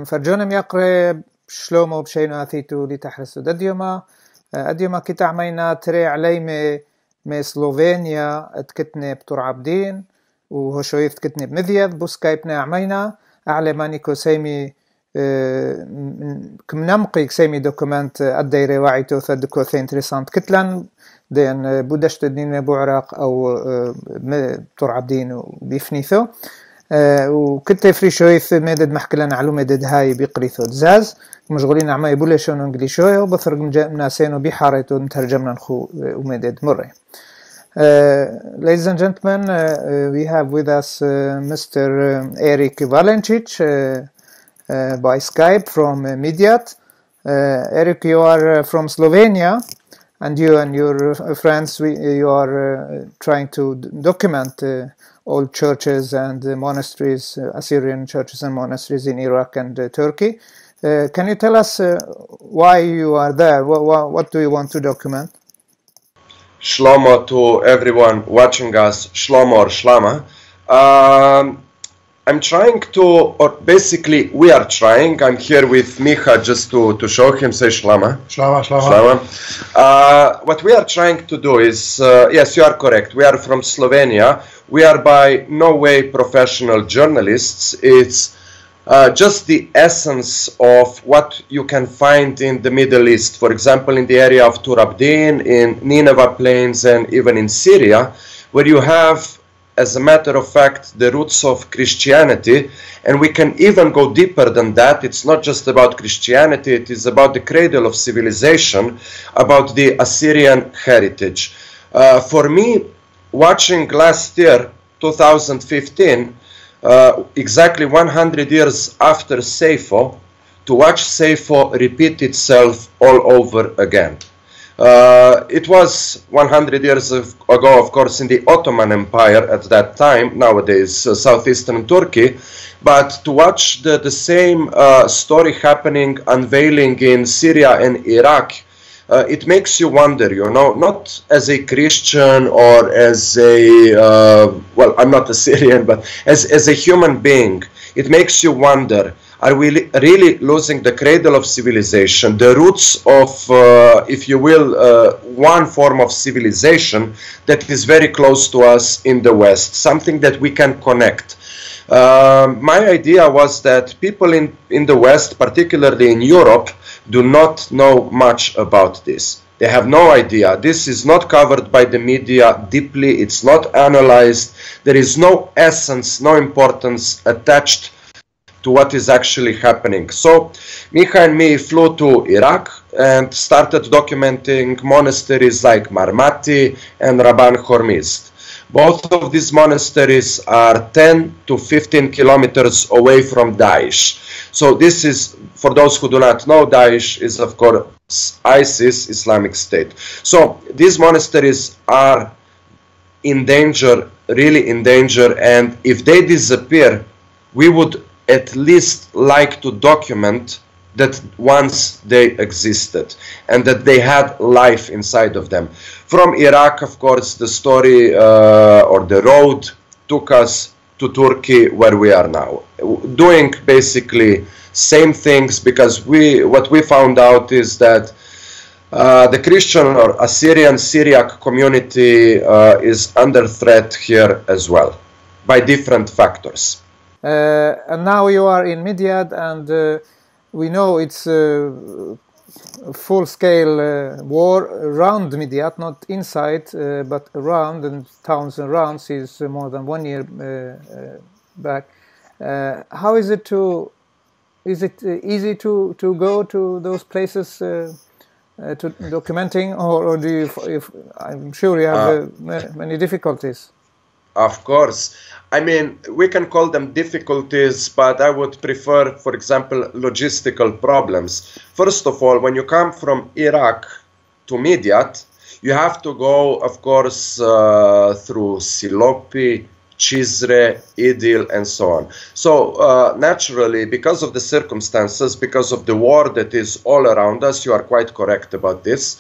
فرجونم يقرب شلومو بشينو أثيتو لتحرسو دديوما أديوما كتا عمينا تري علي مي سلوفينيا اتكتني بتور عبدين وهشويف تكتني بمذيذ بوسكايبنا عمينا أعلى مانيكو سيمي كم نمقي سيمي دوكومنت الديري واعيتو ثدكو ثي انتريسانت كتلان دين بودشت الدين بوعراق أو بتور عبدين وبيفنيثو وكنت فري شويث مدد محكلان علو مدد هاي بيقريثو دزاز مشغولين عماي بولشون انجليشوية وبثرق ناسين وبيحاريتو نترجمنا نخو ومدد مري. Ladies and gentlemen, we have with us Mr. Erik Valencic by Skype from Midyat. Erik, you are from Slovenia, and you and your friends, you are trying to document all churches and monasteries, Assyrian churches and monasteries in Iraq and Turkey. Can you tell us why you are there? What do you want to document? Shlomo to everyone watching us, Shlomo or Shlama. I'm trying to, or basically we are trying, I'm here with Micha just to show him, say Shlama. Shlama. What we are trying to do is, yes, you are correct, we are from Slovenia. We are by no way professional journalists. It's just the essence of what you can find in the Middle East. For example, in the area of Turabdin, in Nineveh Plains, and even in Syria, where you have, as a matter of fact, the roots of Christianity. And we can even go deeper than that. It's not just about Christianity, it is about the cradle of civilization, about the Assyrian heritage. For me, watching last year, 2015, exactly 100 years after Seifo, to watch Seifo repeat itself all over again. It was 100 years ago, of course, in the Ottoman Empire at that time, nowadays southeastern Turkey, but to watch the same story happening, unveiling in Syria and Iraq, it makes you wonder, you know, not as a Christian or as a, well, I'm not a Syrian, but as a human being, it makes you wonder, are we really losing the cradle of civilization, the roots of, if you will, one form of civilization that is very close to us in the West, something that we can connect. My idea was that people in the West, particularly in Europe, do not know much about this. They have no idea. This is not covered by the media deeply. It's not analyzed. There is no essence, no importance attached to what is actually happening. So Micha and me flew to Iraq and started documenting monasteries like Marmati and Rabban Hormizd. Both of these monasteries are 10 to 15 kilometers away from Daesh. So this is, for those who do not know, Daesh is of course ISIS, Islamic State. So these monasteries are in danger, really in danger, and if they disappear, we would at least like to document that once they existed and that they had life inside of them. From Iraq, of course, the story or the road took us to Turkey, where we are now, doing basically same things, because what we found out is that the Christian or Assyrian Syriac community is under threat here as well by different factors. And now you are in Midyat, and we know it's a full-scale war around Midyat, not inside, but around, and towns around, since more than 1 year back. How is it to? Is it easy to go to those places to documenting, or do you? I'm sure you have many difficulties. Of course. I mean, we can call them difficulties, but I would prefer, for example, logistical problems. First of all, when you come from Iraq to Midyat, you have to go, of course, through Silopi, Cizre, Idil, and so on. So naturally, because of the circumstances, because of the war that is all around us, you are quite correct about this.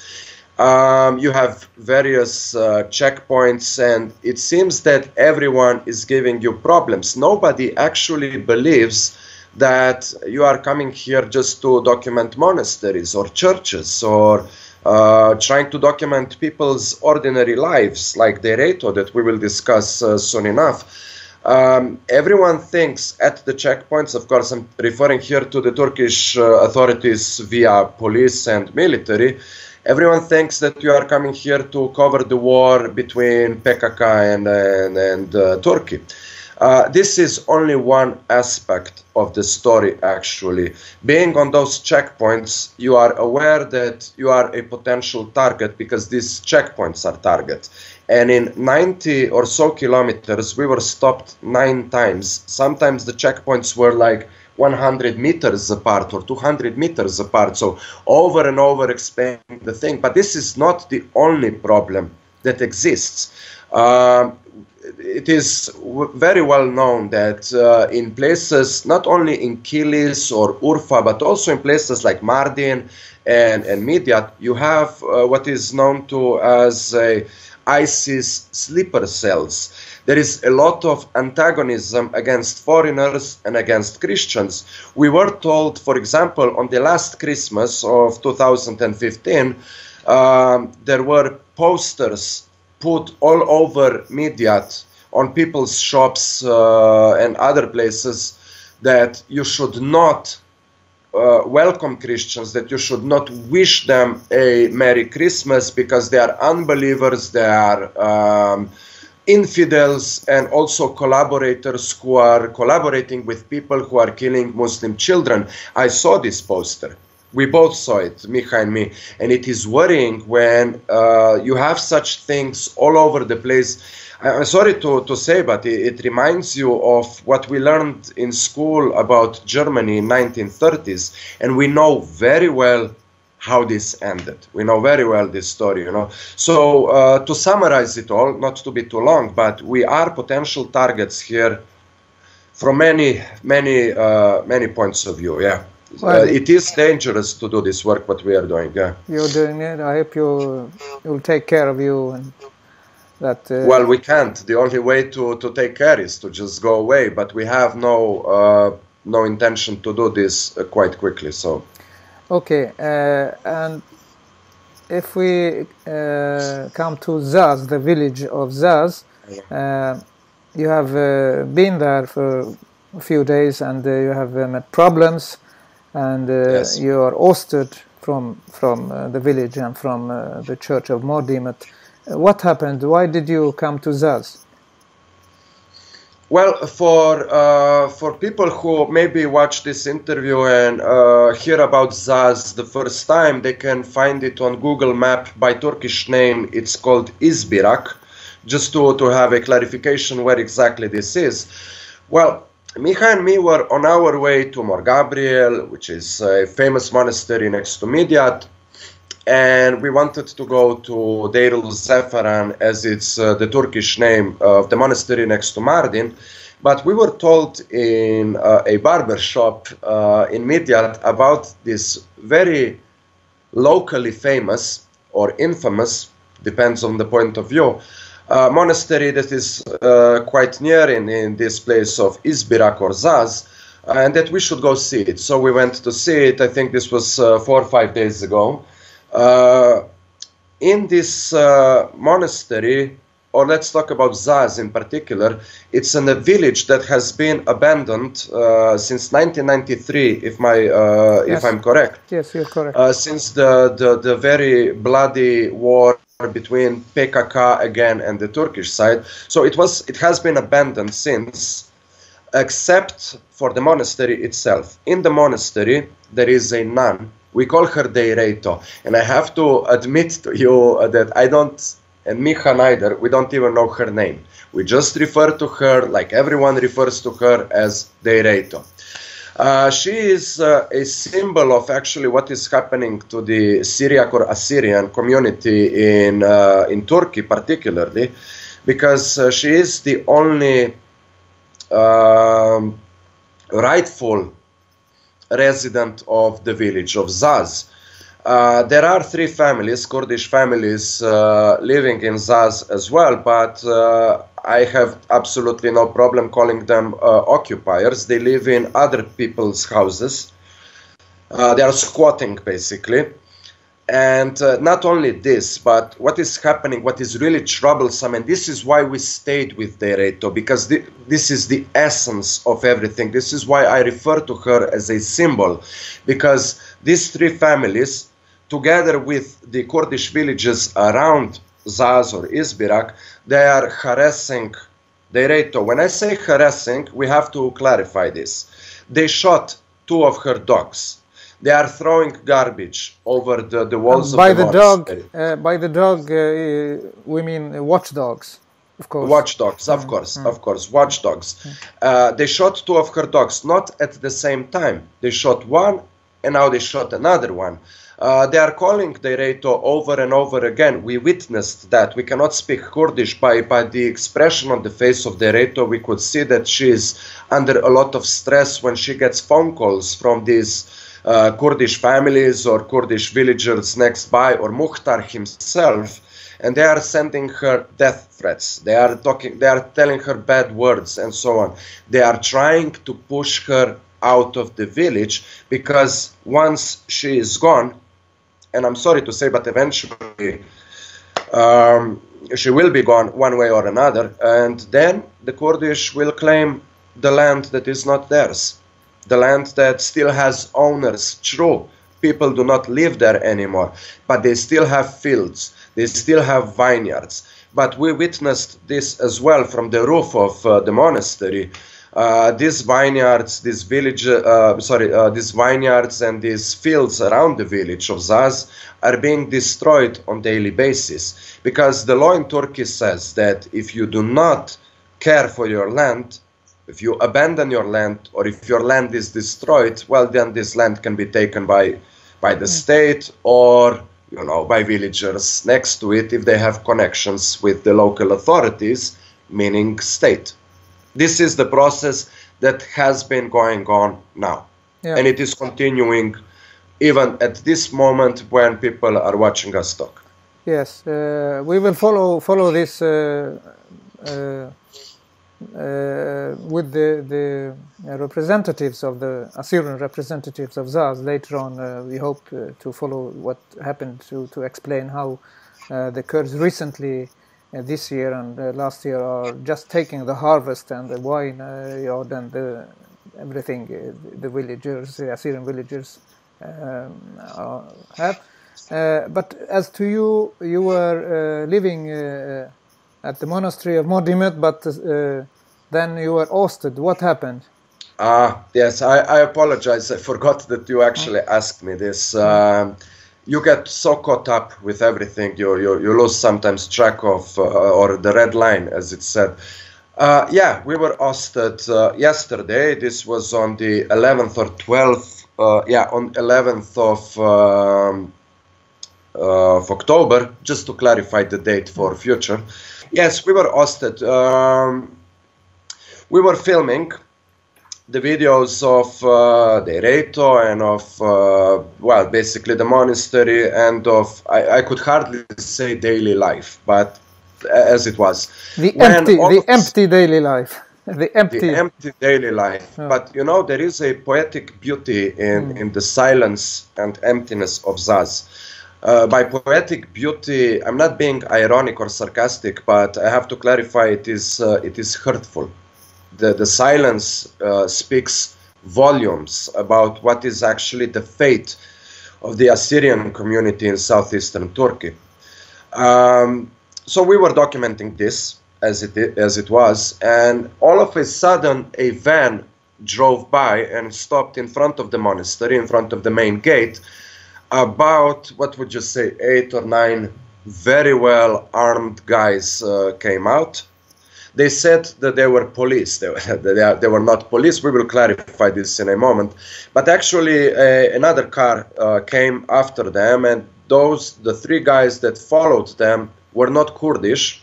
You have various checkpoints, and it seems that everyone is giving you problems. Nobody actually believes that you are coming here just to document monasteries or churches, or trying to document people's ordinary lives, like the Reto that we will discuss soon enough. Everyone thinks at the checkpoints, of course I'm referring here to the Turkish authorities via police and military, everyone thinks that you are coming here to cover the war between PKK and Turkey. This is only one aspect of the story, actually. Being on those checkpoints, you are aware that you are a potential target because these checkpoints are targets. And in 90 or so kilometers, we were stopped 9 times. Sometimes the checkpoints were like 100 meters apart or 200 meters apart. So over and over expanding the thing. But this is not the only problem that exists. It is very well known that in places, not only in Kilis or Urfa, but also in places like Mardin and Midyat, you have what is known to as ISIS sleeper cells. There is a lot of antagonism against foreigners and against Christians. We were told, for example, on the last Christmas of 2015, there were posters put all over Midyat on people's shops and other places that you should not welcome Christians, that you should not wish them a Merry Christmas because they are unbelievers, they are infidels, and also collaborators who are collaborating with people who are killing Muslim children. I saw this poster. We both saw it, Micha and me, and it is worrying when you have such things all over the place. I'm sorry to say, but it reminds you of what we learned in school about Germany in 1930s, and we know very well how this ended. We know very well this story, you know. So to summarize it all, not to be too long, but we are potential targets here from many points of view, yeah. Well, it is dangerous to do this work, what we are doing. Yeah. You're doing it. I hope you'll take care of you. And that. Well, we can't. The only way to take care is to just go away. But we have no intention to do this quite quickly. So. Okay. And if we come to Zaz, the village of Zaz, you have been there for a few days, and you have met problems. And yes. You are ousted from the village and from the church of Mordimet. What happened? Why did you come to Zaz? Well, for people who maybe watch this interview and hear about Zaz the first time, they can find it on Google Map by Turkish name. It's called Izbirak. Just to have a clarification where exactly this is. Well, Micha and me were on our way to Mor Gabriel, which is a famous monastery next to Midyat, and we wanted to go to Deir el-Zefaran, as it's the Turkish name of the monastery next to Mardin. But we were told in a barber shop in Midyat about this very locally famous or infamous, depends on the point of view, monastery that is quite near in this place of Izbirak or Zaz, and that we should go see it. So we went to see it. I think this was 4 or 5 days ago. In this monastery, or let's talk about Zaz in particular, it's in a village that has been abandoned since 1993, if I'm correct. Yes, you're correct. Since the very bloody war between PKK again and the Turkish side. So it has been abandoned since, except for the monastery itself. In the monastery, there is a nun. We call her Deireto. And I have to admit to you that I don't, and Micha neither, we don't even know her name. We just refer to her, like everyone refers to her, as Deireto. She is a symbol of actually what is happening to the Syriac or Assyrian community in Turkey particularly, because she is the only rightful resident of the village of Zaz. There are three families, Kurdish families, living in Zaz as well, but I have absolutely no problem calling them occupiers. They live in other people's houses. They are squatting, basically. And not only this, but what is happening, what is really troublesome, and this is why we stayed with Deireto, because this is the essence of everything. This is why I refer to her as a symbol, because these three families, together with the Kurdish villages around Zaz or Izbirak, they are harassing Deireto. When I say harassing, we have to clarify this. They shot two of her dogs. They are throwing garbage over the walls of the monastery. By the dog, we mean watchdogs, of course. Watchdogs, of course, watchdogs. They shot two of her dogs, not at the same time. They shot one, and now they shot another one. They are calling Deireto over and over again. We witnessed that. We cannot speak Kurdish. By the expression on the face of Deireto, we could see that she is under a lot of stress when she gets phone calls from these Kurdish families or Kurdish villagers next by, or Mukhtar himself, and they are sending her death threats. They are telling her bad words and so on. They are trying to push her out of the village, because once she is gone, and I'm sorry to say, but eventually she will be gone one way or another, and then the Kurdish will claim the land that is not theirs. The land that still has owners. True, people do not live there anymore, but they still have fields, they still have vineyards. But we witnessed this as well from the roof of the monastery. These vineyards, these vineyards and these fields around the village of Zaz are being destroyed on daily basis, because the law in Turkey says that if you do not care for your land, if you abandon your land, or if your land is destroyed, well, then this land can be taken by the state, or by villagers next to it if they have connections with the local authorities, meaning state. This is the process that has been going on now, and it is continuing even at this moment when people are watching us talk. Yes, we will follow this with the representatives of the Assyrian representatives of Zaz later on. We hope to follow what happened, to explain how the Kurds recently, this year and last year, are just taking the harvest and the wine and everything the villagers, the Assyrian villagers have. But as to you, you were living at the monastery of Modimet, but then you were ousted. What happened? Yes, I apologize. I forgot that you actually asked me this. You get so caught up with everything, you lose sometimes track of, or the red line, as it said. Yeah, we were ousted yesterday. This was on the 11th or 12th, on 11th of October, just to clarify the date for future. Yes, we were ousted. We were filming the videos of Deireto and of, well, basically the monastery, and of, I could hardly say daily life, but as it was. The empty daily life. The empty daily life. Oh. But, there is a poetic beauty in the silence and emptiness of Zaz. By poetic beauty, I'm not being ironic or sarcastic, but I have to clarify it is hurtful. The silence speaks volumes about what is actually the fate of the Assyrian community in southeastern Turkey. So we were documenting this as it was, and all of a sudden a van drove by and stopped in front of the monastery, in front of the main gate. About, what would you say, 8 or 9 very well armed guys came out. They said that they were police. They were not police. We will clarify this in a moment. But actually, another car came after them, and the 3 guys that followed them were not Kurdish,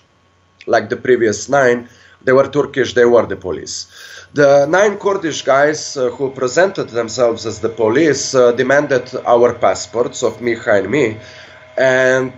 like the previous 9, They were Turkish, they were the police. The 9 Kurdish guys who presented themselves as the police demanded our passports of Miha and me, and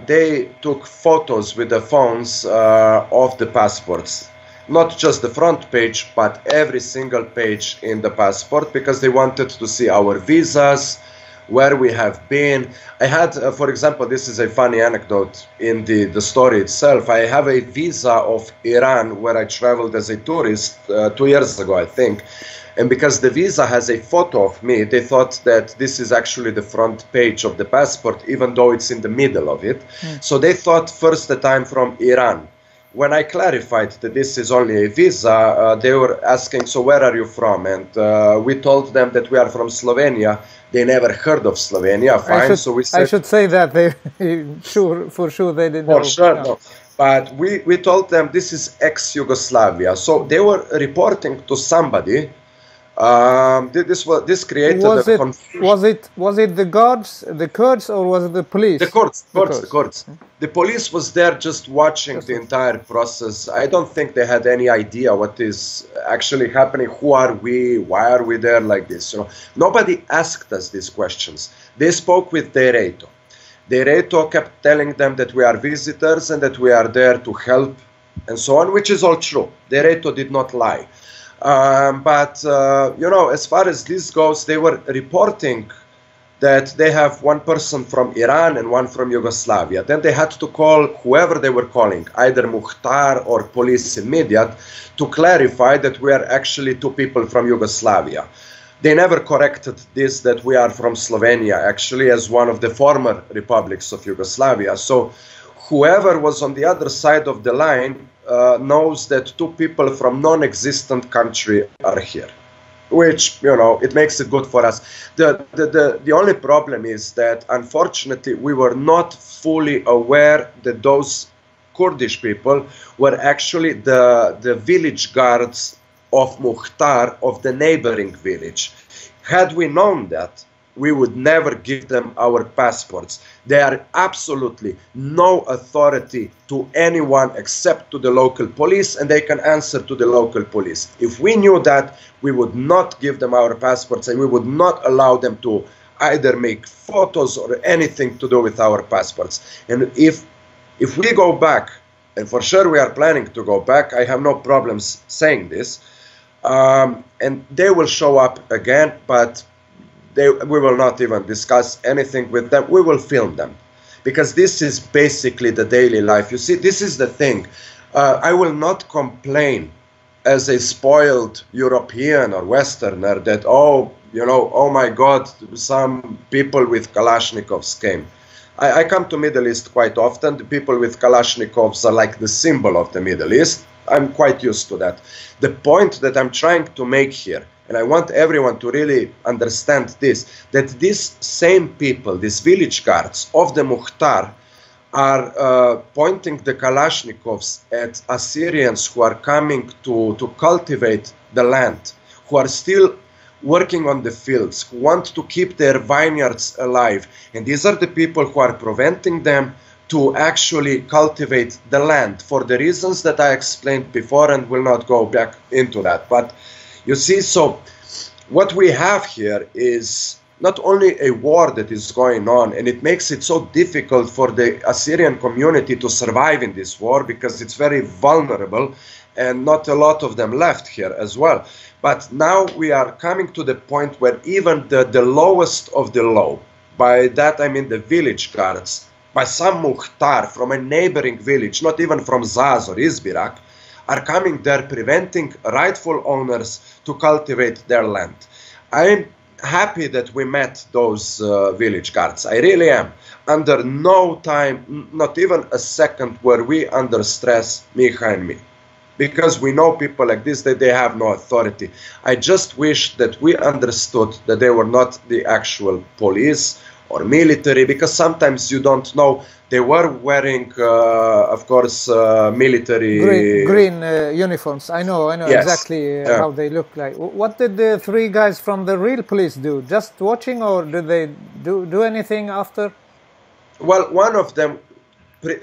they took photos with the phones of the passports. Not just the front page, but every single page in the passport, because they wanted to see our visas, where we have been. I had, for example, this is a funny anecdote in the story itself. I have a visa of Iran where I traveled as a tourist 2 years ago, I think. And because the visa has a photo of me, they thought that this is actually the front page of the passport, even though it's in the middle of it. So they thought first that I'm from Iran. When I clarified that this is only a visa, they were asking, so where are you from? And we told them that we are from Slovenia. They never heard of Slovenia. Fine. So we said, I should say that they for sure they didn't know. For sure, no. But we told them this is ex-Yugoslavia. So they were reporting to somebody. This created a confusion. Was it the guards, the Kurds, or was it the police? The Kurds. The police was there just watching the entire process. I don't think they had any idea what is actually happening. Who are we? Why are we there like this? You know, nobody asked us these questions. They spoke with Dereto. Dereto kept telling them that we are visitors and that we are there to help and so on, which is all true. Dereto did not lie. But you know, as far as this goes, they were reporting that they have one person from Iran and one from Yugoslavia. Then they had to call whoever they were calling, either Mukhtar or police immediate, to clarify that we are actually 2 people from Yugoslavia. They never corrected this, that we are from Slovenia, actually, as one of the former republics of Yugoslavia. So whoever was on the other side of the line knows that 2 people from non-existent country are here, which, you know, it makes it good for us. The only problem is that, unfortunately, we were not fully aware that those Kurdish people were actually the village guards of Mukhtar, of the neighboring village. Had we known that, we would never give them our passports. They are absolutely no authority to anyone except to the local police, and they can answer to the local police. If we knew that, we would not give them our passports, and we would not allow them to either make photos or anything to do with our passports. And if we go back, and for sure we are planning to go back, I have no problems saying this, and they will show up again, but we will not even discuss anything with them. We will film them, because this is basically the daily life. You see, this is the thing. I will not complain as a spoiled European or Westerner that, oh, you know, oh my God, some people with Kalashnikovs came. I come to Middle East quite often. The people with Kalashnikovs are like the symbol of the Middle East. I'm quite used to that. The point that I'm trying to make here, and I want everyone to really understand this, that these same people, these village guards of the Mukhtar, are pointing the Kalashnikovs at Assyrians who are coming to cultivate the land, who are still working on the fields, who want to keep their vineyards alive. And these are the people who are preventing them to actually cultivate the land for the reasons that I explained before, and will not go back into that. But you see, so what we have here is not only a war that is going on, and it makes it so difficult for the Assyrian community to survive in this war, because it's very vulnerable, and not a lot of them left here as well. But now we are coming to the point where even the lowest of the low, by that I mean the village guards, by some Mukhtar from a neighboring village, not even from Zaz or Izbirak, are coming there preventing rightful owners to cultivate their land. I'm happy that we met those village guards. I really am. Under no time, not even a second, were we under stress, Miha and me. Because we know people like this, that they have no authority. I just wish that we understood that they were not the actual police or military, because sometimes you don't know. They were wearing, of course, military... Green uniforms. I know yes. Exactly how they look like. What did the 3 guys from the real police do? Just watching, or did they do anything after? Well, one of them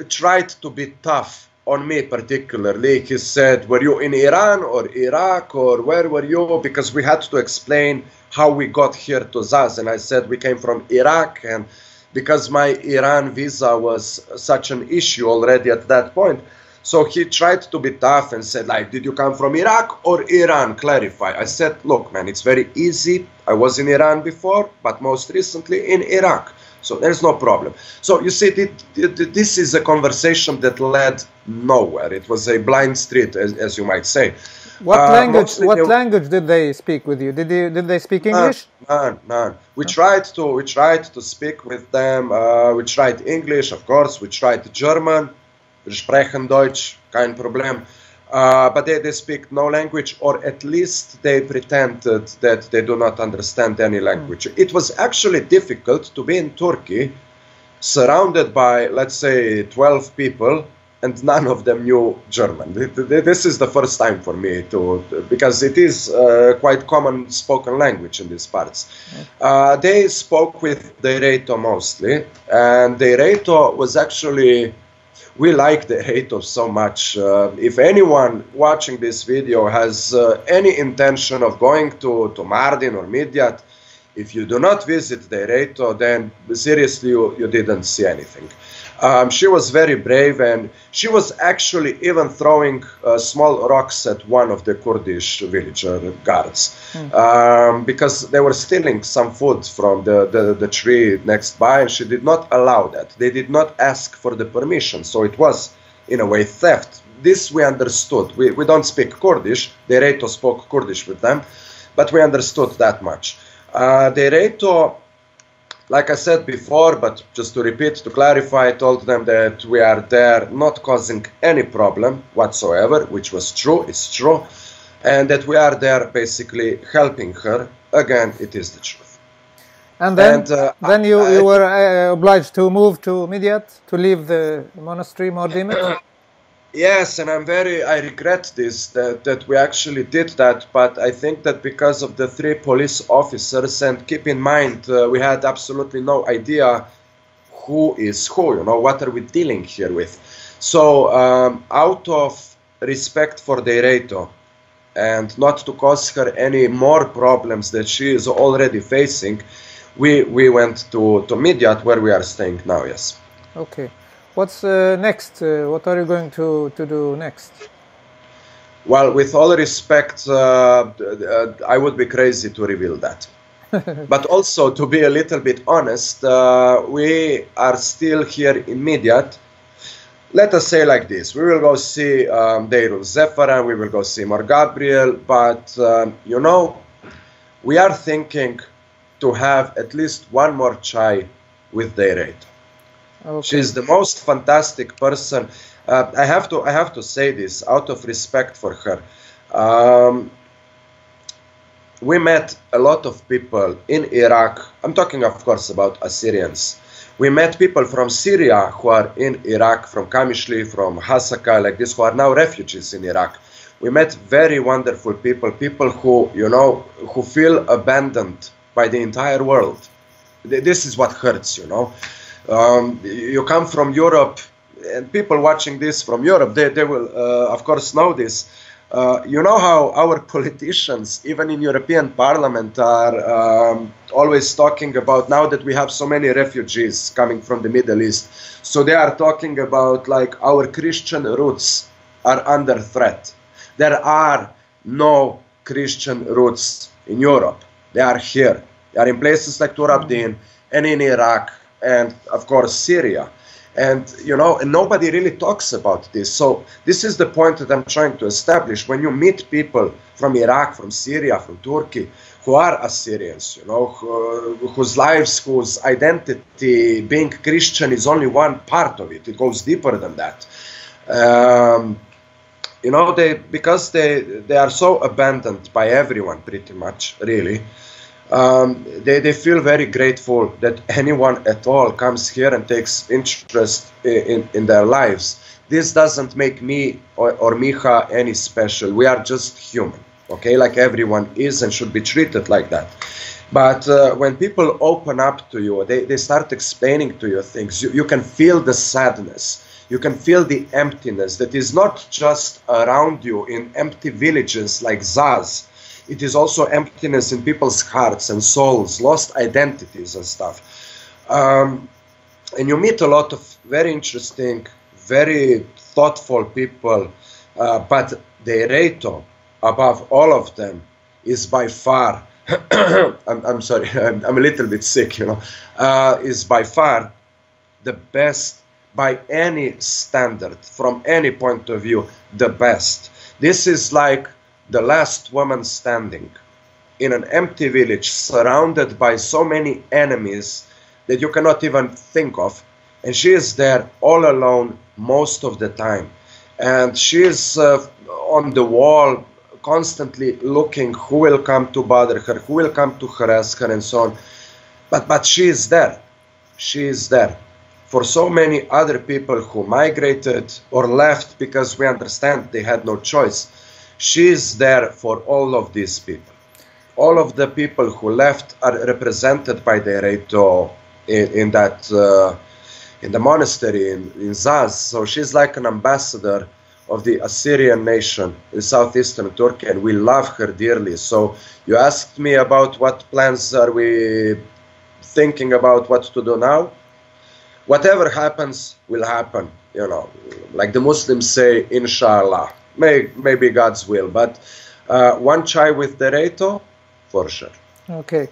tried to be tough on me particularly. He said, were you in Iran or Iraq or where were you? Because we had to explain how we got here to Zaz. And I said, we came from Iraq. And because my Iran visa was such an issue already at that point, so he tried to be tough and said, like, did you come from Iraq or Iran? Clarify. I said, look, man, it's very easy. I was in Iran before, but most recently in Iraq. So there's no problem. So you see, this is a conversation that led nowhere. It was a blind street, as you might say. What language? What language did they speak with you? Did they speak English? None. We tried to speak with them. We tried English, of course. We tried German. Wir sprechen Deutsch, kein Problem. But they speak no language, or at least they pretended that they do not understand any language. It was actually difficult to be in Turkey, surrounded by, let's say, 12 people, and none of them knew German. This is the first time for me because it is quite common spoken language in these parts. They spoke with Deireto mostly, and Deireto was actually, we like Deireto so much. If anyone watching this video has any intention of going to Mardin or Midyat, if you do not visit Deireto, then seriously you didn't see anything. She was very brave, and she was actually even throwing small rocks at one of the Kurdish villager guards because they were stealing some food from the tree next by, and she did not allow that. They did not ask for the permission, so it was, in a way, theft. This we understood. We don't speak Kurdish. Deireto spoke Kurdish with them, but we understood that much. Deireto, like I said before, but just to repeat, to clarify, I told them that we are there not causing any problem whatsoever, which was true, it's true, and that we are there basically helping her. Again, it is the truth. And then you were obliged to move to Midyat, to leave the monastery, Mardimit? Yes, and I regret this, that we actually did that, but I think that because of the 3 police officers, and keep in mind, we had absolutely no idea who is who, you know, what are we dealing here with. So, out of respect for Deireto, and not to cause her any more problems that she is already facing, we went to Midyat, where we are staying now, yes. Okay. What's next? What are you going to do next? Well, with all respect, I would be crazy to reveal that. But also, to be a little bit honest, we are still here in Midyat. Let us say like this. We will go see Deirul Zefara, we will go see Mor Gabriel, but, you know, we are thinking to have at least one more chai with Deireto. Okay. She's the most fantastic person. I have to say this out of respect for her. We met a lot of people in Iraq. I'm talking, of course, about Assyrians. We met people from Syria who are in Iraq, from Kamishli, from Hasaka, like this, who are now refugees in Iraq. We met very wonderful people, people who, you know, who feel abandoned by the entire world. This is what hurts, you know. You come from Europe, and people watching this from Europe, they will, of course, know this. You know how our politicians, even in European Parliament, are always talking about, now that we have so many refugees coming from the Middle East, so they are talking about, like, our Christian roots are under threat. There are no Christian roots in Europe. They are here. They are in places like Tur Abdin and in Iraq, and of course Syria, and you know, and nobody really talks about this. So this is the point that I'm trying to establish. When you meet people from Iraq, from Syria, from Turkey, who are Assyrians, you know, whose lives, whose identity, being Christian is only one part of it. It goes deeper than that. You know, because they are so abandoned by everyone, pretty much, really. They feel very grateful that anyone at all comes here and takes interest in their lives. This doesn't make me or Micha any special. We are just human, okay? Like everyone is and should be treated like that. But when people open up to you, they start explaining to you things. You can feel the sadness. You can feel the emptiness that is not just around you in empty villages like Zaz. It is also emptiness in people's hearts and souls, lost identities and stuff. And you meet a lot of very interesting, very thoughtful people, but the Reito, above all of them, is by far, I'm sorry, I'm a little bit sick, you know, is by far the best by any standard, from any point of view, the best. This is like the last woman standing in an empty village surrounded by so many enemies that you cannot even think of, and she is there all alone most of the time, and she is on the wall constantly looking who will come to bother her, who will come to harass her, and so on. But she is there. She is there. For so many other people who migrated or left because we understand they had no choice, she is there for all of these people. All of the people who left are represented by the Reito in the monastery in Zaz. So she's like an ambassador of the Assyrian nation in southeastern Turkey, and we love her dearly. So you asked me about what plans are we thinking about what to do now. Whatever happens will happen, you know, like the Muslims say, inshallah, maybe God's will, but one chai with the Reito, for sure. Okay,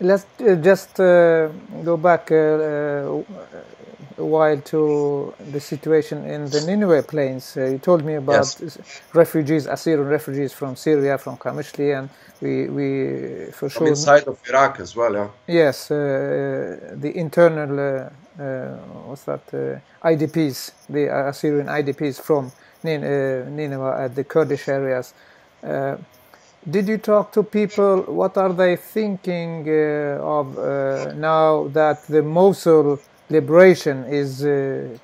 let's just go back a while to the situation in the Nineveh plains. You told me about refugees, Assyrian refugees from Syria, from Kamishli, and we for sure... From inside of Iraq as well, yeah. Yes, the internal... what's that? IDPs, the Assyrian IDPs from Nineveh at the Kurdish areas. Did you talk to people? What are they thinking of now that the Mosul liberation is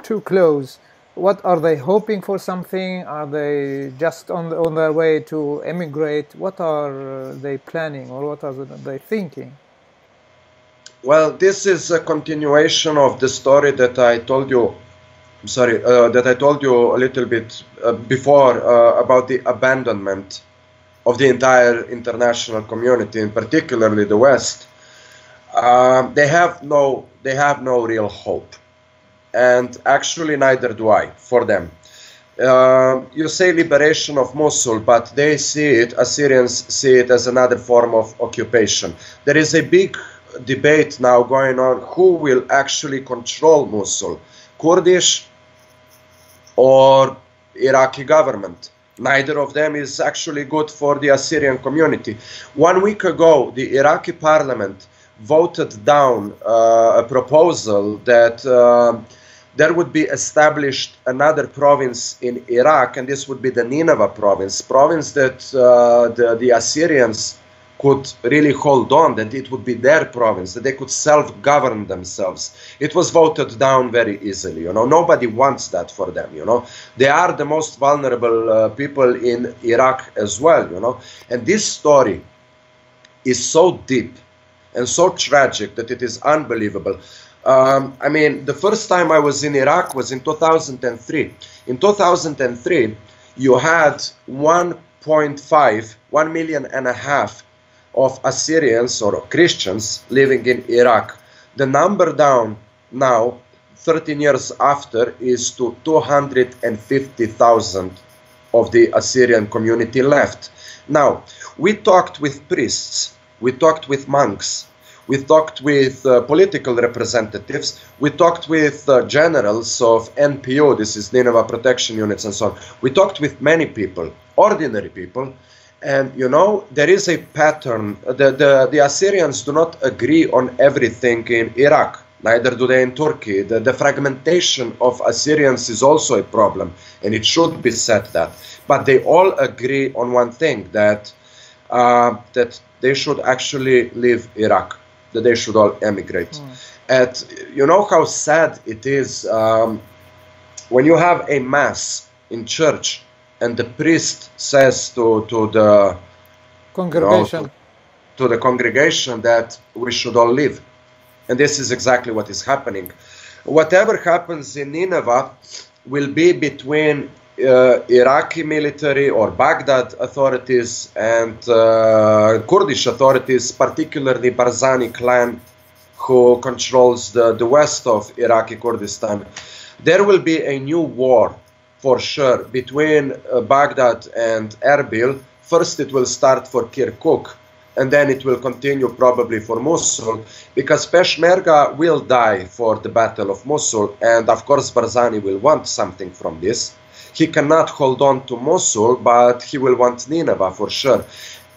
too close? What are they hoping for? Something? Are they just on their way to emigrate? What are they planning, or what are they thinking? Well, this is a continuation of the story that I told you. That I told you a little bit before about the abandonment of the entire international community, and particularly the West. They have no real hope, and actually neither do I for them. You say liberation of Mosul, but they see it, Assyrians see it as another form of occupation. There is a big debate now going on who will actually control Mosul, Kurdish or Iraqi government. Neither of them is actually good for the Assyrian community. 1 week ago, the Iraqi parliament voted down a proposal that there would be established another province in Iraq, and this would be the Nineveh province that the Assyrians could really hold on, that it would be their province, that they could self-govern themselves. It was voted down very easily, you know. Nobody wants that for them, you know. They are the most vulnerable people in Iraq as well, you know. And this story is so deep and so tragic that it is unbelievable. I mean, the first time I was in Iraq was in 2003. In 2003, you had 1.5 million of Assyrians or Christians living in Iraq. The number down now, 13 years after, is to 250,000 of the Assyrian community left. Now, we talked with priests, we talked with monks, we talked with political representatives, we talked with generals of NPO, this is Nineveh Protection Units and so on. We talked with many people, ordinary people, and you know, there is a pattern. The Assyrians do not agree on everything in Iraq, neither do they in Turkey. The fragmentation of Assyrians is also a problem, and it should be said that. But they all agree on one thing, that they should actually leave Iraq, that they should all emigrate. And you know how sad it is when you have a mass in church and the priest says to the congregation, you know, to the congregation that we should all leave. And this is exactly what is happening. Whatever happens in Nineveh, will be between Iraqi military or Baghdad authorities and Kurdish authorities, particularly Barzani clan, who controls the west of Iraqi Kurdistan. There will be a new war for sure between Baghdad and Erbil. First it will start for Kirkuk, and then it will continue probably for Mosul, because Peshmerga will die for the Battle of Mosul, and of course Barzani will want something from this. He cannot hold on to Mosul, but he will want Nineveh for sure.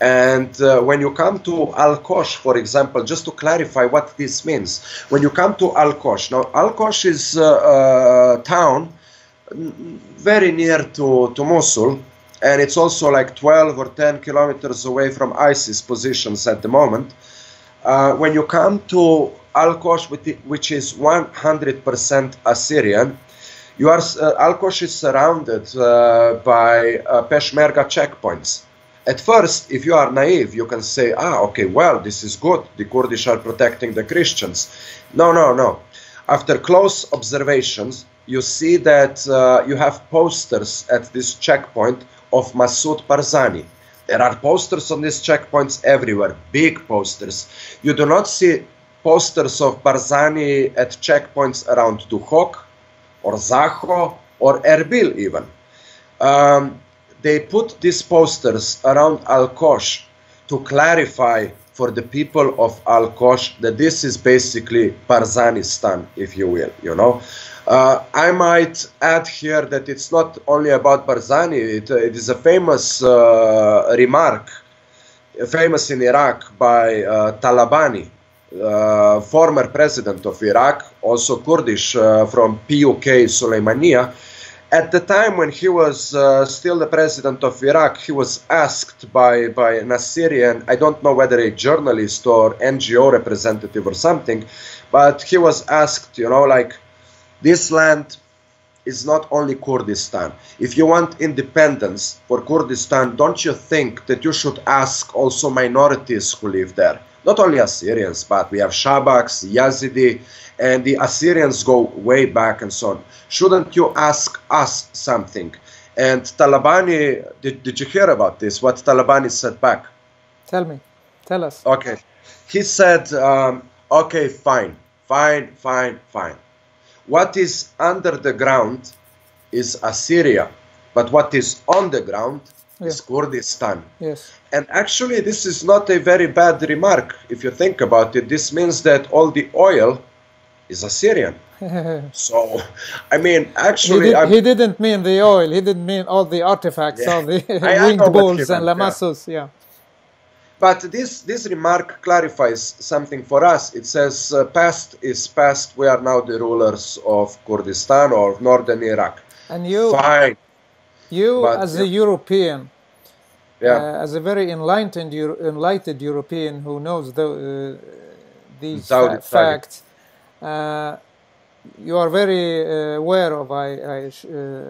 And when you come to Al-Kosh, for example, just to clarify what this means, when you come to Al-Kosh, now Al-Kosh is a town very near to Mosul, and it's also like 12 or 10 kilometers away from ISIS positions at the moment. When you come to Al-Kosh, which is 100% Assyrian, Al-Kosh is surrounded by Peshmerga checkpoints. At first, if you are naive, you can say, okay, well, this is good. The Kurdish are protecting the Christians. No, no, no. After close observations, you see that you have posters at this checkpoint of Masoud Barzani. There are posters on these checkpoints everywhere, big posters. You do not see posters of Barzani at checkpoints around Duhok, or Zaho, or Erbil even. They put these posters around Al-Kosh to clarify for the people of Al-Kosh that this is basically Barzanistan, if you will, you know. I might add here that it's not only about Barzani, it is a famous remark, famous in Iraq by Talabani, former president of Iraq, also Kurdish from PUK Suleimania. At the time when he was still the president of Iraq, he was asked by an Assyrian, I don't know whether a journalist or NGO representative or something, but he was asked, you know, like, this land is not only Kurdistan. If you want independence for Kurdistan, don't you think that you should ask also minorities who live there? Not only Assyrians, but we have Shabaks, Yazidi, and the Assyrians go way back and so on. Shouldn't you ask us something? And Talabani, did you hear about this? What Talabani said back? Tell me. Tell us. Okay. He said, okay, fine. What is under the ground is Assyria, but what is on the ground is Kurdistan. Yes. And actually, this is not a very bad remark if you think about it. This means that all the oil is Assyrian. So, I mean, actually... He didn't mean the oil. He didn't mean all the artifacts, all the winged bulls and lamassos. Yeah. But this remark clarifies something for us. It says, past is past. We are now the rulers of Kurdistan or northern Iraq. And you... Fine. You, as a European, as a very enlightened European who knows these facts, you are very aware of, I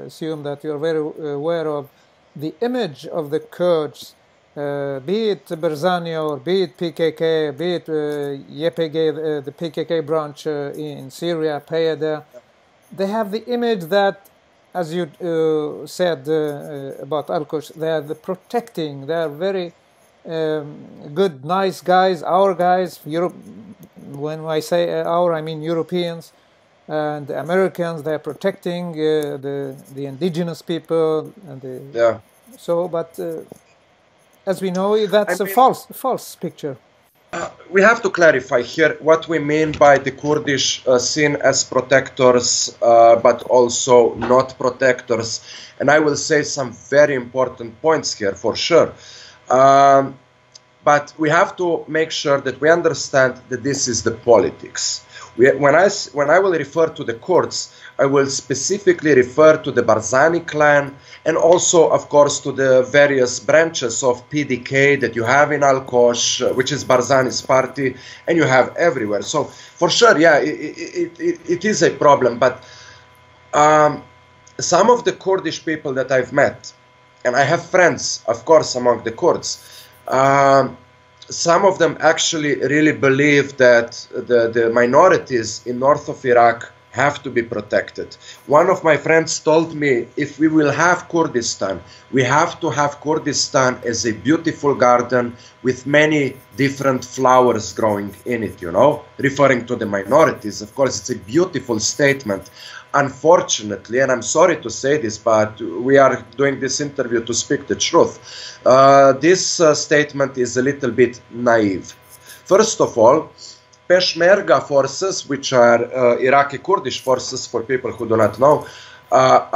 assume that you are very aware of the image of the Kurds, be it Barzani or be it PKK, be it YPG, the PKK branch in Syria, Payada. They have the image that, as you said about Al-Kosh, they are the protecting, they are very good, nice guys, our guys. When I say our, I mean Europeans and the Americans. They are protecting the indigenous people. And so, but as we know, that's a false picture. We have to clarify here what we mean by the Kurdish seen as protectors, but also not protectors. And I will say some very important points here for sure. But we have to make sure that we understand that this is the politics. When I will refer to the Kurds, I will specifically refer to the Barzani clan and also, of course, to the various branches of PDK that you have in Al-Kosh, which is Barzani's party, and you have everywhere. So, for sure, yeah, it is a problem. But some of the Kurdish people that I've met, and I have friends, of course, among the Kurds, some of them actually really believe that the minorities in north of Iraq have to be protected. One of my friends told me, if we will have Kurdistan, we have to have Kurdistan as a beautiful garden with many different flowers growing in it, you know, referring to the minorities. Of course, it's a beautiful statement. Unfortunately, and I'm sorry to say this, but we are doing this interview to speak the truth, this statement is a little bit naive. First of all, Peshmerga forces, which are Iraqi Kurdish forces for people who do not know,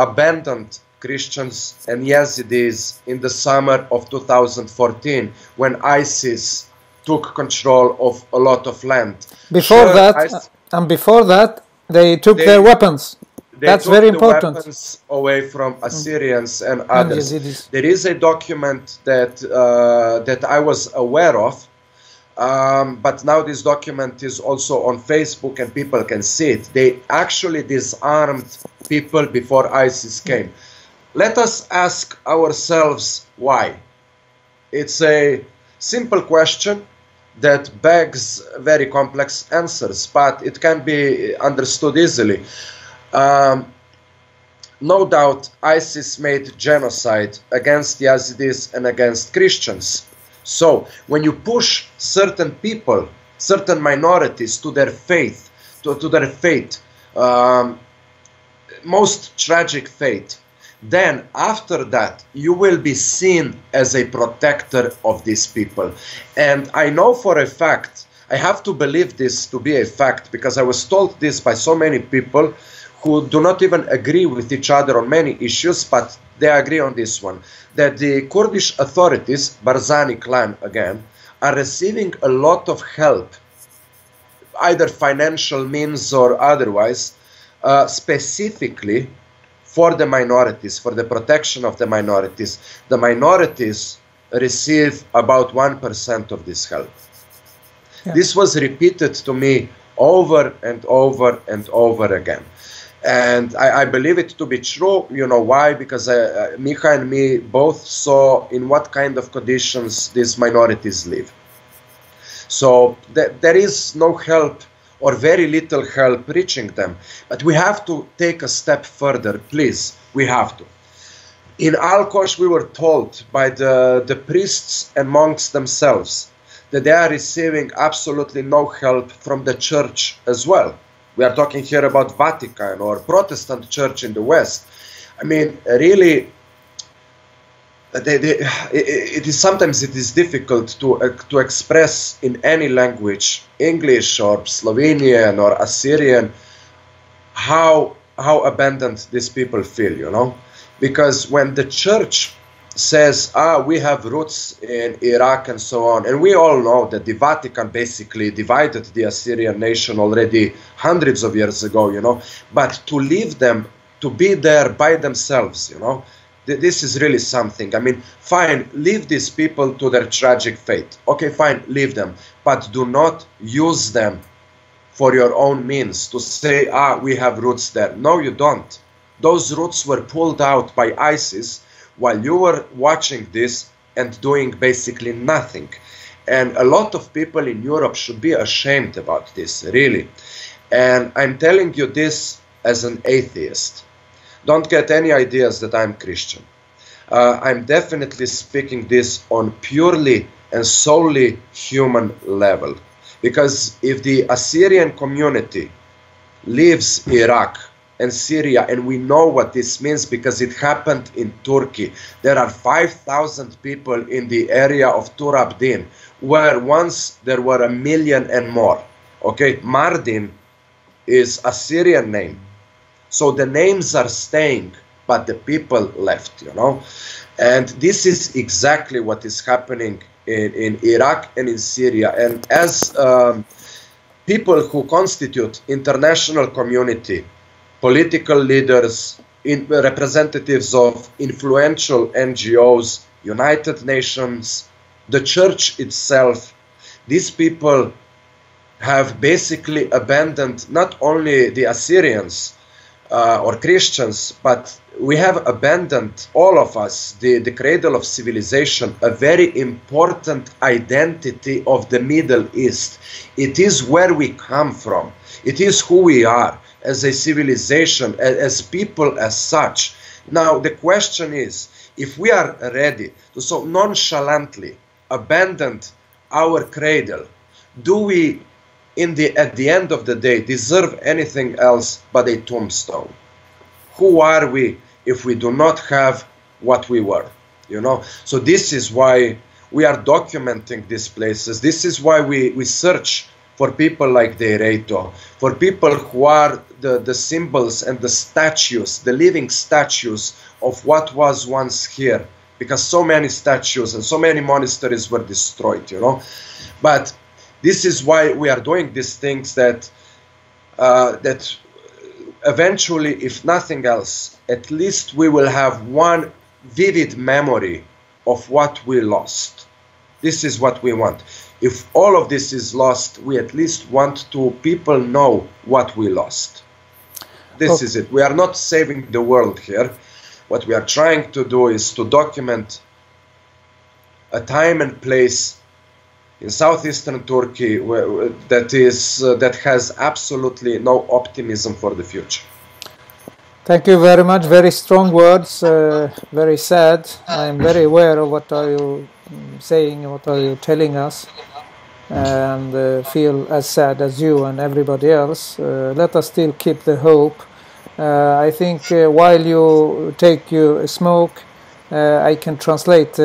abandoned Christians and Yazidis in the summer of 2014 when ISIS took control of a lot of land. Before that, they took their weapons. That's very important. Weapons away from Assyrians and others. There is a document that that I was aware of. But now this document is also on Facebook and people can see it. They actually disarmed people before ISIS came. Let us ask ourselves why. It's a simple question that begs very complex answers, but it can be understood easily. No doubt ISIS made genocide against Yazidis and against Christians. So, when you push certain people, certain minorities to their faith, to their fate, most tragic fate, then after that you will be seen as a protector of these people. And I know for a fact, I have to believe this to be a fact, because I was told this by so many people who do not even agree with each other on many issues, but they agree on this one, that the Kurdish authorities, Barzani clan again, are receiving a lot of help, either financial means or otherwise, specifically for the minorities, for the protection of the minorities. The minorities receive about 1% of this help. Yeah. This was repeated to me over and over and over again. And I believe it to be true. You know why? Because Micha and me both saw in what kind of conditions these minorities live. So there is no help or very little help reaching them. But we have to take a step further, please. We have to. In Al-Kosh, we were told by the priests and monks themselves that they are receiving absolutely no help from the church as well. We are talking here about Vatican or Protestant church in the West. I mean, really, sometimes it is difficult to express in any language, English or Slovenian or Assyrian, how abandoned these people feel, you know? Because when the church says, we have roots in Iraq and so on, and we all know that the Vatican basically divided the Assyrian nation already hundreds of years ago, you know, but to leave them, to be there by themselves, you know, this is really something. I mean, fine, leave these people to their tragic fate. Okay, fine, leave them, but do not use them for your own means to say, we have roots there. No, you don't. Those roots were pulled out by ISIS while you were watching this and doing basically nothing. And a lot of people in Europe should be ashamed about this, really. And I'm telling you this as an atheist. Don't get any ideas that I'm Christian. I'm definitely speaking this on purely and solely human level. Because if the Assyrian community leaves Iraq and Syria, and we know what this means because it happened in Turkey. There are 5,000 people in the area of Tur Abdin, where once there were 1 million and more. Okay, Mardin is a Syrian name. So the names are staying, but the people left, you know. And this is exactly what is happening in Iraq and in Syria. And as people who constitute international community, political leaders, representatives of influential NGOs, United Nations, the church itself, these people have basically abandoned not only the Assyrians or Christians, but we have abandoned, all of us, the cradle of civilization, a very important identity of the Middle East. It is where we come from. It is who we are. as a civilization, as people as such. Now the question is, if we are ready to so nonchalantly abandon our cradle, do we at the end of the day deserve anything else but a tombstone? Who are we if we do not have what we were? You know, so this is why we are documenting these places. This is why we search for people like Deireto, for people who are the symbols and the statues, the living statues of what was once here, because so many statues and so many monasteries were destroyed, you know. But this is why we are doing these things, that that eventually, if nothing else, at least we will have one vivid memory of what we lost. This is what we want. If all of this is lost, we at least want to people know what we lost. This is it. We are not saving the world here. What we are trying to do is to document a time and place in southeastern Turkey that has absolutely no optimism for the future. Thank you very much. Very strong words. Very sad. I am very aware of what are you saying, what are you telling us, and feel as sad as you and everybody else. Let us still keep the hope. I think while you take your smoke, I can translate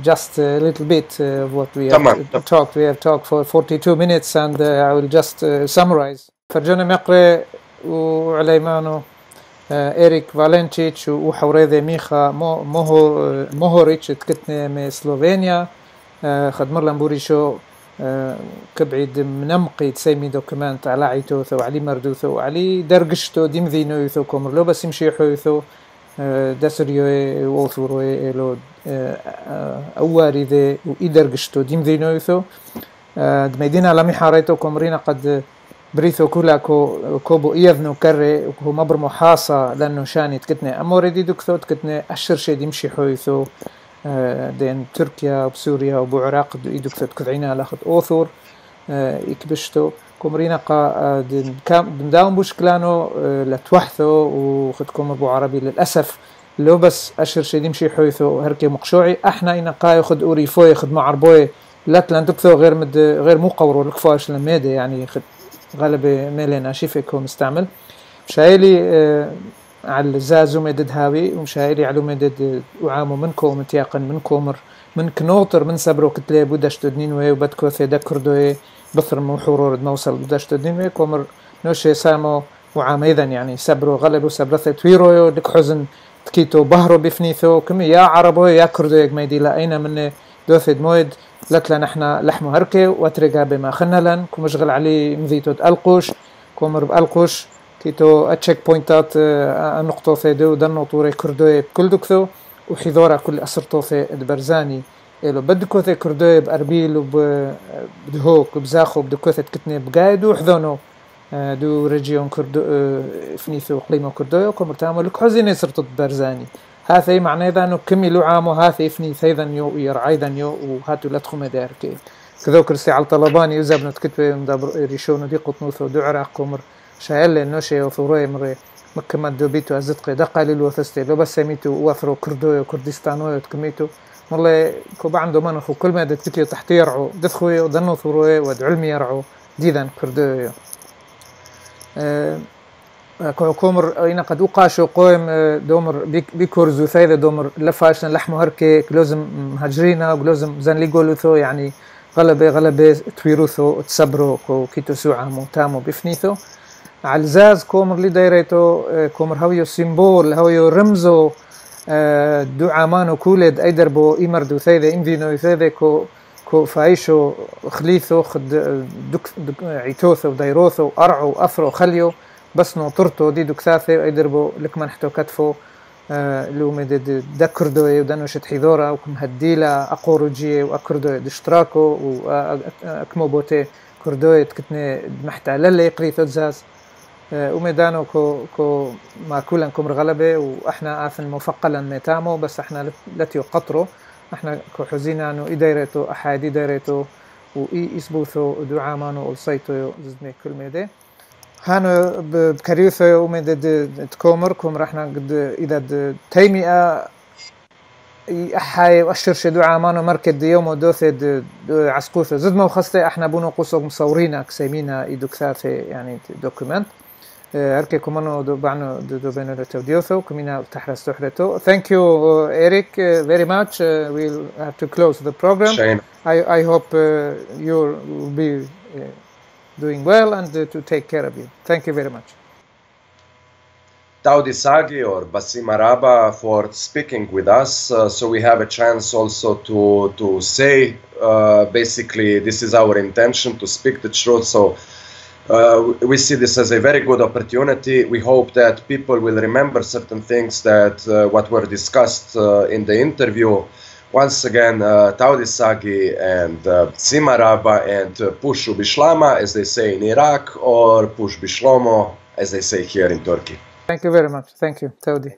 just a little bit of what we have talked. We have talked for 42 minutes, and I will just summarize. فرجانا مقري وعليمانو إيريك فالنتشيتش وحوريذي ميخا موهوريتش تكتني من سلوفينيا خدمر لنبوريشو كبعيد منمقي تسيمي دوكمنت على عيتوثو وعلي مردوثو وعلي درقشتو ديمذينو يثو كومرلو بس يمشيحو يثو داسريو ووثورو إلو أواري ذي وإدرقشتو ديمذينو يثو دميدينا لمي حاريتو كومرينا قد بريثو كولا كوبو إيذنو كري وكو مبر محاصة لأنه شاني تكتني أموريدي دوكثو تكتني أشر شي ديمشي حويثو دين تركيا وبسوريا وبعراق دوكثو تكذعينا لاخد أوثور يكبشتو كومرينا قا دمداون بوشكلانو لتوحثو وخد كومر بو عربي للأسف لو بس أشر شي ديمشي حويثو هركي مقشوعي احنا إنا قا يخد أوريفوي خد معربوي لاتلان دوكثو غير مقورو لكفاش لميدي يعني خد غالبا ميلينا شيفك هو مستعمل مشايلي على الزازو مدد هاوي ومشايلي على مدد وعامو منكو متياقن من كومر من كنوطر من سبرو كتلي بوداش تدنين وي وبدكو ثيدا كردوي بثر موحورور موصل بوداش تدنين وي كومر نوشي سامو وعام ايضا يعني سبرو غلبو سبرثة تويرويو دك حزن تكيتو بهرو بفنيثو كمي يا عربو يا كردوي ميدي لاينا من دوثد مويد لك لنا احنا لحمه هركي واترقا بما خنلن كمشغل عليه مذيتو القوش كومر بالقوش كيتو اتشيك بوينتات نقطه في دو دنو طوري كردوي بكل دكثو وحضورا كل اسرتو في البرزاني الو بدكو في كردوي باربيل وبدهوك وبزاخو بدكو كتني بقايد وحذونو دو ريجيون كردو فنيثو قليمو كردوي كومر تامو لك حزيني سرتو برزاني هذا معناه إذا إنه كمي لعامه هذا يفني ثيذا يو يرعيذا يو وهاتو لا تخم داركي كذا كرسي على طلباني يزاب نتكتب مدبر ريشون ودي قطنوث ودعرة كمر شايل النوشي وثوري مر مكمل دوبيتو أزدقي دقال الوثستي لو بس سميتو وافرو كردوي وكردستانوي وتكميتو والله كوب عنده منخ وكل ما دتكيو تحت يرعو دخوي وظنوا ثوروي ودعلمي يرعو ديذا كردوي كومر اين قد وقاشو قوم دومر بيكورزو ثايده دومر لفاشن لحمه هركي كلوزم مهاجرينا ولوزم زن لي قولوثو يعني غلبه تويروثو تسبرو كيتو سوعه تامو بفنيثو على الزاز كومر لي دايريتو كومر هاويو سيمبول هاويو رمزو دعامانو كولد ايدربو ايمردو ثايده انفينو ثايده كو فايشو خليثو خد عيتوثو دايروثو ارعو افرو خليو بس نوطرتو دي دكثاثي ايدربو لك منحتو كتفو لو مدد دكردوي ودنوشت حيدورا وكم هديلا اقوروجي واكردوي دشتراكو واكمو بوتي كردوي تكتني محتا للي يقريثو تزاز وميدانو كو ما كولنكم رغلبه واحنا اثن مفقلا ميتامو بس احنا لتيو قطرو احنا كو حزينا انو ايديرتو احادي ديرتو واي اسبوثو دعامانو الصيتو زدمي كل ميدي هانو بكريوثة ومدد تكومركم رحنا قد إذا تيمئة أحاي وأشر شدو عامانو مركد يوم ودوثد عسكوثة زد ما وخصتي احنا بونو قصو مصورينا كسيمينا إيدو كثاثي يعني دوكومنت أركي كمانو دو بعنو دو بينو لتوديوثو كمينا تحرس تحرتو. Thank you Erik very much. We'll have to close the program. Shane. I hope you will be doing well and to take care of you. Thank you very much. Taudi Sagi or Basim Araba for speaking with us, so we have a chance also to say basically this is our intention to speak the truth. So we see this as a very good opportunity. We hope that people will remember certain things that what were discussed in the interview. Once again, Taudi Sagi and Basim Araba and Pushu Bishlama, as they say in Iraq, or Push Bishlomo, as they say here in Turkey. Thank you very much. Thank you, Taudi.